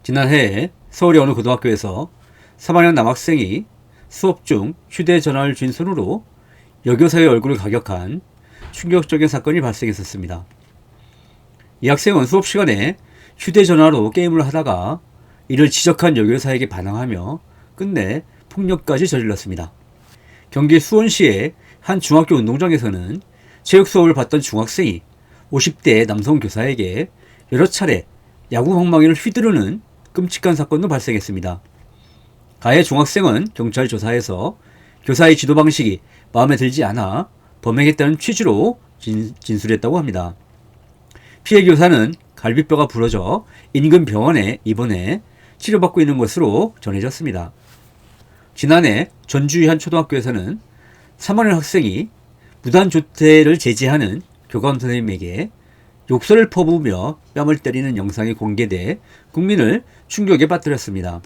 지난해 서울의 어느 고등학교에서 3학년 남학생이 수업 중 휴대전화를 쥔 손으로 여교사의 얼굴을 가격한 충격적인 사건이 발생했었습니다. 이 학생은 수업 시간에 휴대전화로 게임을 하다가 이를 지적한 여교사에게 반항하며 끝내 폭력까지 저질렀습니다. 경기 수원시의 한 중학교 운동장에서는 체육 수업을 받던 중학생이 50대 남성 교사에게 여러 차례 야구 방망이를 휘두르는 끔찍한 사건도 발생했습니다. 가해 중학생은 경찰 조사에서 교사의 지도 방식이 마음에 들지 않아 범행했다는 취지로 진술했다고 합니다. 피해 교사는 갈비뼈가 부러져 인근 병원에 입원해 치료받고 있는 것으로 전해졌습니다. 지난해 전주의 한 초등학교에서는 3학년 학생이 무단 조퇴를 제지하는 교감 선생님에게 욕설을 퍼부으며 뺨을 때리는 영상이 공개돼 국민을 충격에 빠뜨렸습니다.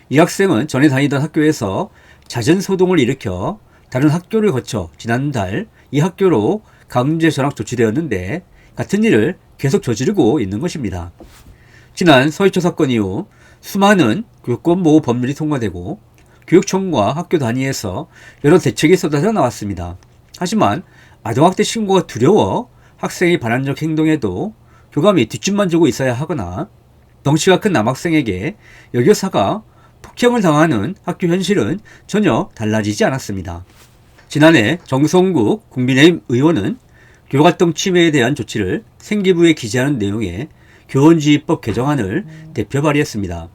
이 학생은 전에 다니던 학교에서 잦은 소동을 일으켜 다른 학교를 거쳐 지난달 이 학교로 강제 전학 조치되었는데 같은 일을 계속 저지르고 있는 것입니다. 지난 서희초 사건 이후 수많은 교권보호 법률이 통과되고 교육청과 학교 단위에서 여러 대책이 쏟아져 나왔습니다. 하지만 아동학대 신고가 두려워 학생이 반항적 행동에도 교감이 뒷짐만 지고 있어야 하거나 덩치가 큰 남학생에게 여교사가 폭행을 당하는 학교 현실은 전혀 달라지지 않았습니다. 지난해 정성국 국민의힘 의원은 교육활동 침해에 대한 조치를 생기부에 기재하는 내용의 교원지휘법 개정안을 대표 발의했습니다.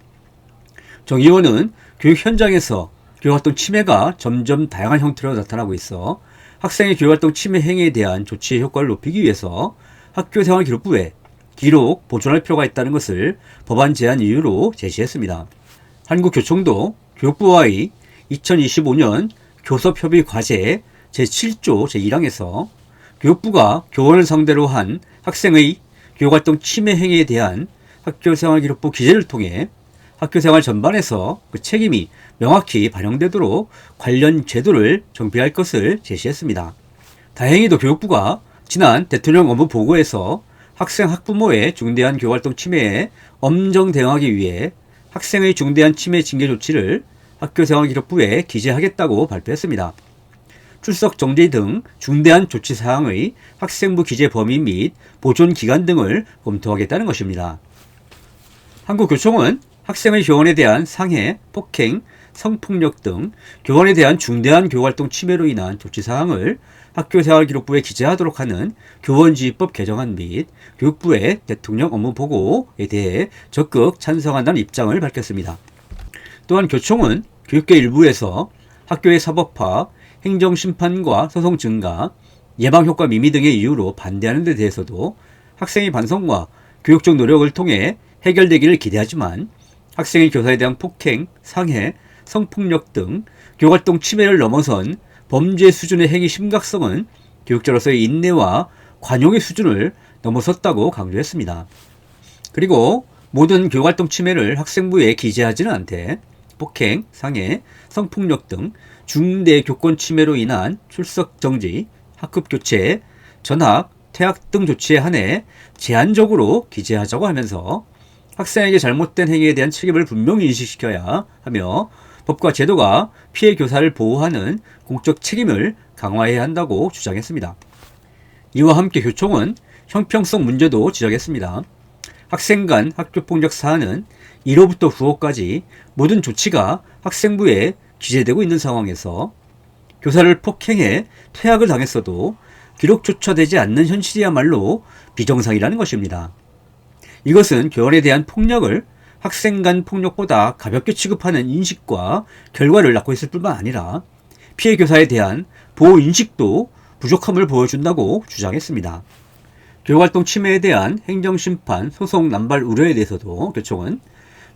정 의원은 교육 현장에서 교육활동 침해가 점점 다양한 형태로 나타나고 있어 학생의 교육활동 침해 행위에 대한 조치의 효과를 높이기 위해서 학교생활기록부에 기록 보존할 필요가 있다는 것을 법안 제안 이유로 제시했습니다. 한국교총도 교육부와의 2025년 교섭협의 과제 제7조 제1항에서 교육부가 교원을 상대로 한 학생의 교육활동 침해 행위에 대한 학교생활기록부 기재를 통해 학교생활 전반에서 그 책임이 명확히 반영되도록 관련 제도를 정비할 것을 제시했습니다. 다행히도 교육부가 지난 대통령 업무 보고에서 학생 학부모의 중대한 교육활동 침해에 엄정 대응하기 위해 학생의 중대한 침해 징계 조치를 학교생활기록부에 기재하겠다고 발표했습니다. 출석 정지 등 중대한 조치 사항의 학생부 기재 범위 및 보존 기간 등을 검토하겠다는 것입니다. 한국교총은 학생의 교원에 대한 상해, 폭행, 성폭력 등 교원에 대한 중대한 교육활동 침해로 인한 조치 사항을 학교생활기록부에 기재하도록 하는 교원지휘법 개정안 및 교육부의 대통령 업무 보고에 대해 적극 찬성한다는 입장을 밝혔습니다. 또한 교총은 교육계 일부에서 학교의 사법화, 행정심판과 소송 증가, 예방효과 미미 등의 이유로 반대하는 데 대해서도 학생의 반성과 교육적 노력을 통해 해결되기를 기대하지만 학생의 교사에 대한 폭행, 상해, 성폭력 등 교육활동 침해를 넘어선 범죄 수준의 행위 심각성은 교육자로서의 인내와 관용의 수준을 넘어섰다고 강조했습니다. 그리고 모든 교육활동 침해를 학생부에 기재하지는 않되 폭행, 상해, 성폭력 등 중대 교권 침해로 인한 출석 정지, 학급 교체, 전학, 퇴학 등 조치에 한해 제한적으로 기재하자고 하면서 학생에게 잘못된 행위에 대한 책임을 분명히 인식시켜야 하며 법과 제도가 피해 교사를 보호하는 공적 책임을 강화해야 한다고 주장했습니다. 이와 함께 교총은 형평성 문제도 지적했습니다. 학생 간 학교폭력 사안은 1호부터 9호까지 모든 조치가 학생부에 기재되고 있는 상황에서 교사를 폭행해 퇴학을 당했어도 기록조차 되지 않는 현실이야말로 비정상이라는 것입니다. 이것은 교원에 대한 폭력을 학생 간 폭력보다 가볍게 취급하는 인식과 결과를 낳고 있을 뿐만 아니라 피해 교사에 대한 보호 인식도 부족함을 보여준다고 주장했습니다. 교육활동 침해에 대한 행정심판, 소송 남발 우려에 대해서도 교총은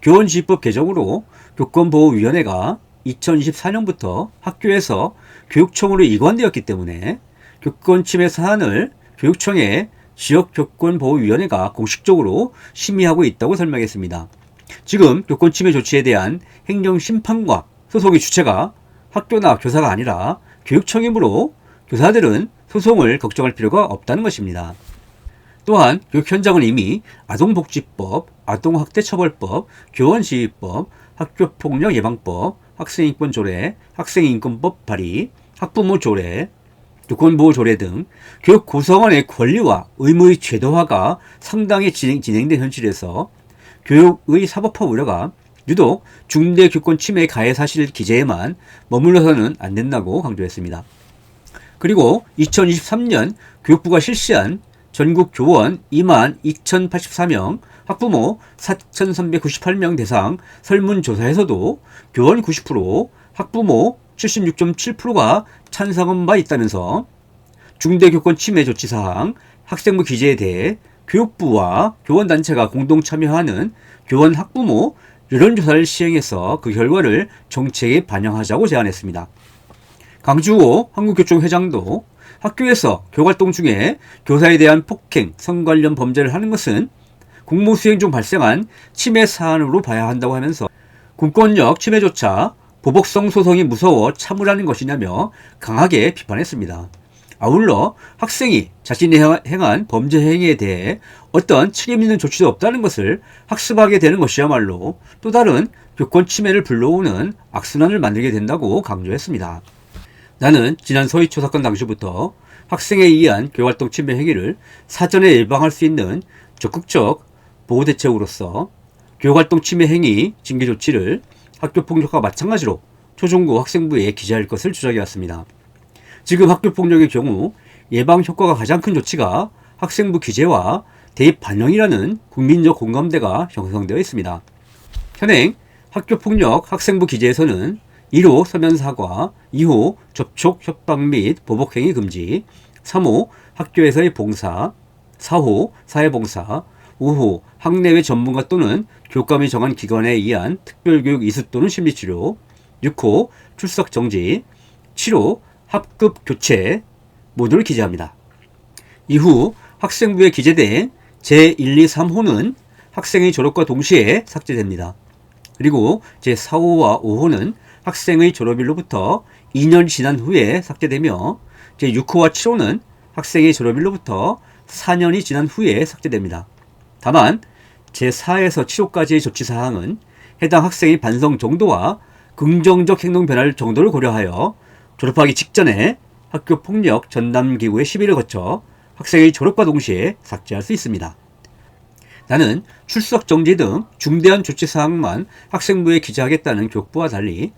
교원지휘법 개정으로 교권보호위원회가 2024년부터 학교에서 교육청으로 이관되었기 때문에 교권 침해 사안을 교육청에 지역교권보호위원회가 공식적으로 심의하고 있다고 설명했습니다. 지금 교권 침해 조치에 대한 행정심판과 소송의 주체가 학교나 교사가 아니라 교육청이므로 교사들은 소송을 걱정할 필요가 없다는 것입니다. 또한 교육 현장은 이미 아동복지법, 아동학대처벌법, 교원지휘법, 학교폭력 예방법, 학생인권조례, 학생인권법 발의, 학부모조례, 교권보호조례 등 교육 구성원의 권리와 의무의 제도화가 상당히 진행된 현실에서 교육의 사법화 우려가 유독 중대교권 침해 가해 사실 기재에만 머물러서는 안 된다고 강조했습니다. 그리고 2023년 교육부가 실시한 전국 교원 22,084명, 학부모 4,398명 대상 설문조사에서도 교원 90%, 학부모 76.7%가 찬성한 바 있다면서 중대교권 침해 조치사항, 학생부 기재에 대해 교육부와 교원단체가 공동 참여하는 교원 학부모 여론조사를 시행해서 그 결과를 정책에 반영하자고 제안했습니다. 강주호 한국교총회장도 학교에서 교육활동 중에 교사에 대한 폭행, 성 관련 범죄를 하는 것은 공무 수행 중 발생한 침해 사안으로 봐야 한다고 하면서 공권력 침해조차 보복성 소송이 무서워 참으라는 것이냐며 강하게 비판했습니다. 아울러 학생이 자신이 행한 범죄 행위에 대해 어떤 책임있는 조치도 없다는 것을 학습하게 되는 것이야말로 또 다른 교권 침해를 불러오는 악순환을 만들게 된다고 강조했습니다. 나는 지난 서희초 사건 당시부터 학생에 의한 교육활동 침해 행위를 사전에 예방할 수 있는 적극적 보호대책으로서 교육활동 침해 행위 징계 조치를 학교폭력과 마찬가지로 초중고 학생부에 기재할 것을 주장해왔습니다. 지금 학교폭력의 경우 예방 효과가 가장 큰 조치가 학생부 기재와 대입 반영이라는 국민적 공감대가 형성되어 있습니다. 현행 학교폭력 학생부 기재에서는 1호 서면 사과, 2호 접촉, 협박 및 보복행위 금지, 3호 학교에서의 봉사, 4호 사회봉사, 5호 학내외 전문가 또는 교감이 정한 기관에 의한 특별교육 이수 또는 심리치료, 6호 출석 정지, 7호 합급 교체 모두를 기재합니다. 이후 학생부에 기재된 제1, 2, 3호는 학생의 졸업과 동시에 삭제됩니다. 그리고 제4, 5와 5호는 학생의 졸업일로부터 2년 지난 후에 삭제되며 제6호와 7호는 학생의 졸업일로부터 4년이 지난 후에 삭제됩니다. 다만 제4에서 7호까지의 조치사항은 해당 학생의 반성 정도와 긍정적 행동 변화 정도를 고려하여 졸업하기 직전에 학교폭력 전담기구의 시비를 거쳐 학생의 졸업과 동시에 삭제할 수 있습니다. 나는 출석 정지 등 중대한 조치사항만 학생부에 기재하겠다는 교육부와 달리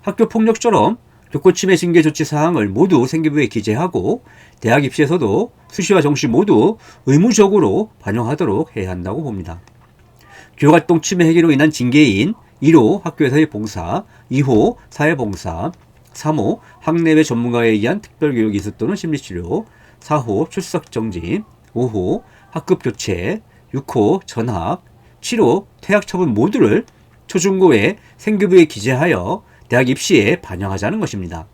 학교폭력처럼 교권침해 징계 조치사항을 모두 생기부에 기재하고 대학 입시에서도 수시와 정시 모두 의무적으로 반영하도록 해야 한다고 봅니다. 교육활동 침해 행위로 인한 징계인 1호 학교에서의 봉사, 2호 사회봉사, 3호 학내외 전문가에 의한 특별교육 이수 또는 심리치료, 4호 출석정지, 5호 학급교체, 6호 전학, 7호 퇴학 처분 모두를 초중고의 생기부에 기재하여 대학 입시에 반영하자는 것입니다.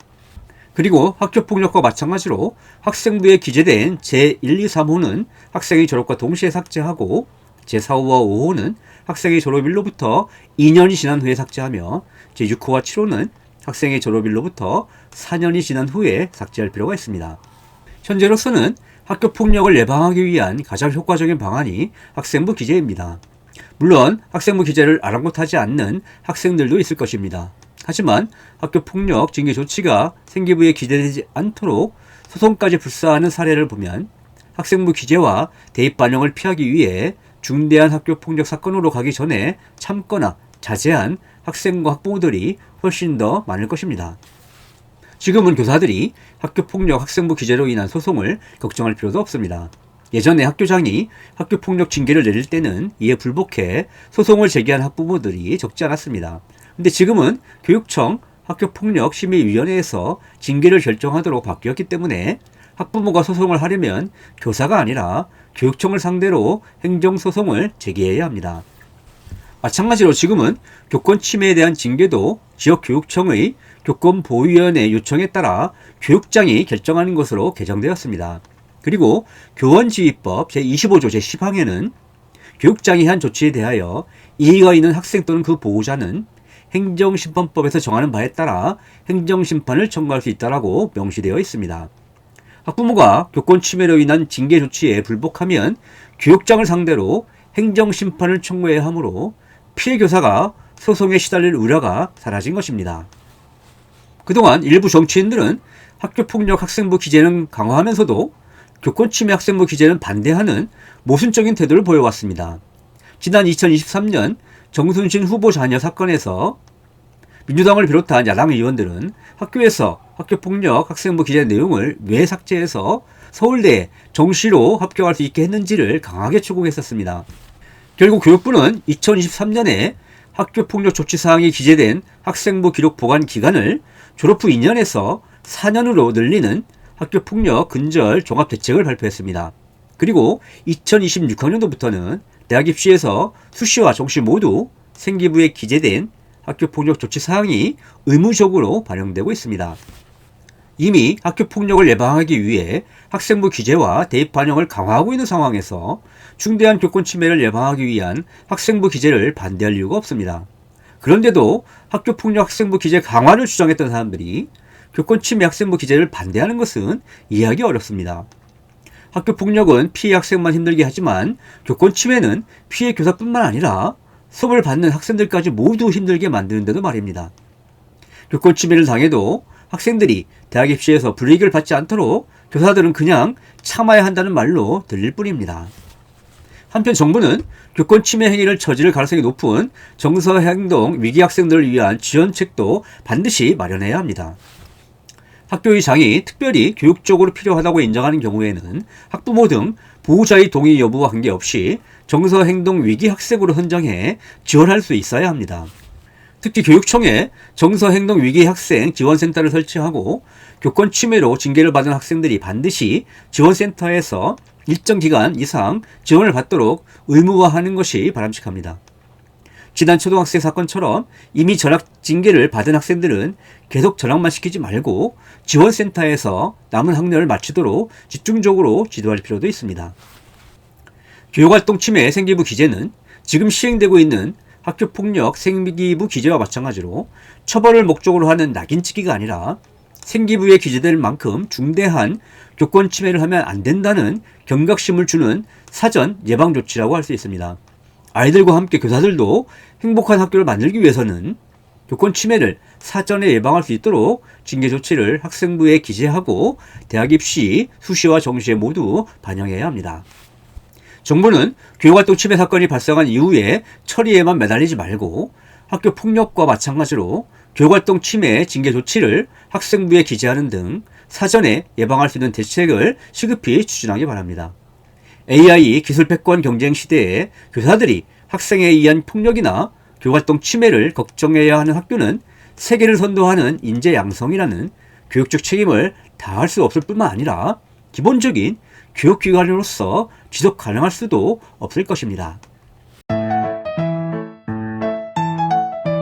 그리고 학교폭력과 마찬가지로 학생부에 기재된 제1, 2, 3호는 학생의 졸업과 동시에 삭제하고 제4, 5와 5호는 학생의 졸업일로부터 2년이 지난 후에 삭제하며 제6호와 7호는 학생의 졸업일로부터 4년이 지난 후에 삭제할 필요가 있습니다. 현재로서는 학교폭력을 예방하기 위한 가장 효과적인 방안이 학생부 기재입니다. 물론 학생부 기재를 아랑곳하지 않는 학생들도 있을 것입니다. 하지만 학교폭력 징계 조치가 생기부에 기재되지 않도록 소송까지 불사하는 사례를 보면 학생부 기재와 대입 반영을 피하기 위해 중대한 학교폭력 사건으로 가기 전에 참거나 자제한 학생과 학부모들이 훨씬 더 많을 것입니다. 지금은 교사들이 학교폭력 학생부 기재로 인한 소송을 걱정할 필요도 없습니다. 예전에 학교장이 학교폭력 징계를 내릴 때는 이에 불복해 소송을 제기한 학부모들이 적지 않았습니다. 근데 지금은 교육청 학교폭력심의위원회에서 징계를 결정하도록 바뀌었기 때문에 학부모가 소송을 하려면 교사가 아니라 교육청을 상대로 행정소송을 제기해야 합니다. 마찬가지로 지금은 교권 침해에 대한 징계도 지역교육청의 교권보호위원회 요청에 따라 교육장이 결정하는 것으로 개정되었습니다. 그리고 교원지휘법 제25조 제10항에는 교육장이 한 조치에 대하여 이의가 있는 학생 또는 그 보호자는 행정심판법에서 정하는 바에 따라 행정심판을 청구할 수 있다고 명시되어 있습니다. 학부모가 교권 침해로 인한 징계 조치에 불복하면 교육장을 상대로 행정심판을 청구해야 하므로 피해 교사가 소송에 시달릴 우려가 사라진 것입니다. 그동안 일부 정치인들은 학교폭력 학생부 기재는 강화하면서도 교권침해 학생부 기재는 반대하는 모순적인 태도를 보여왔습니다. 지난 2023년 정순신 후보 자녀 사건에서 민주당을 비롯한 야당 의원들은 학교에서 학교폭력 학생부 기재 내용을 왜 삭제해서 서울대 정시로 합격할 수 있게 했는지를 강하게 추궁했었습니다. 결국 교육부는 2023년에 학교폭력 조치사항이 기재된 학생부 기록 보관 기간을 졸업 후 2년에서 4년으로 늘리는 학교폭력 근절 종합대책을 발표했습니다. 그리고 2026학년도부터는 대학 입시에서 수시와 정시 모두 생기부에 기재된 학교폭력 조치사항이 의무적으로 반영되고 있습니다. 이미 학교폭력을 예방하기 위해 학생부 기재와 대입 반영을 강화하고 있는 상황에서 중대한 교권 침해를 예방하기 위한 학생부 기재를 반대할 이유가 없습니다. 그런데도 학교폭력 학생부 기재 강화를 주장했던 사람들이 교권 침해 학생부 기재를 반대하는 것은 이해하기 어렵습니다. 학교폭력은 피해 학생만 힘들게 하지만 교권 침해는 피해 교사뿐만 아니라 수업을 받는 학생들까지 모두 힘들게 만드는데도 말입니다. 교권 침해를 당해도 학생들이 대학 입시에서 불이익을 받지 않도록 교사들은 그냥 참아야 한다는 말로 들릴 뿐입니다. 한편 정부는 교권 침해 행위를 저지를 가능성이 높은 정서행동 위기 학생들을 위한 지원책도 반드시 마련해야 합니다. 학교의장이 특별히 교육적으로 필요하다고 인정하는 경우에는 학부모 등 보호자의 동의 여부와 관계없이 정서행동 위기 학생으로 선정해 지원할 수 있어야 합니다. 특히 교육청에 정서행동 위기 학생 지원센터를 설치하고 교권 침해로 징계를 받은 학생들이 반드시 지원센터에서 일정 기간 이상 지원을 받도록 의무화하는 것이 바람직합니다. 지난 초등학생 사건처럼 이미 전학 징계를 받은 학생들은 계속 전학만 시키지 말고 지원센터에서 남은 학년을 마치도록 집중적으로 지도할 필요도 있습니다. 교육활동 침해 생기부 기재는 지금 시행되고 있는 학교폭력 생기부 기재와 마찬가지로 처벌을 목적으로 하는 낙인찍기가 아니라 생기부에 기재될 만큼 중대한 교권 침해를 하면 안 된다는 경각심을 주는 사전 예방 조치라고 할 수 있습니다. 아이들과 함께 교사들도 행복한 학교를 만들기 위해서는 교권 침해를 사전에 예방할 수 있도록 징계 조치를 학생부에 기재하고 대학 입시, 수시와 정시에 모두 반영해야 합니다. 정부는 교육활동 침해 사건이 발생한 이후에 처리에만 매달리지 말고 학교 폭력과 마찬가지로 교육활동 침해 징계 조치를 학생부에 기재하는 등 사전에 예방할 수 있는 대책을 시급히 추진하기 바랍니다. AI 기술 패권 경쟁 시대에 교사들이 학생에 의한 폭력이나 교육활동 침해를 걱정해야 하는 학교는 세계를 선도하는 인재 양성이라는 교육적 책임을 다할 수 없을 뿐만 아니라 기본적인 교육기관으로서 지속 가능할 수도 없을 것입니다.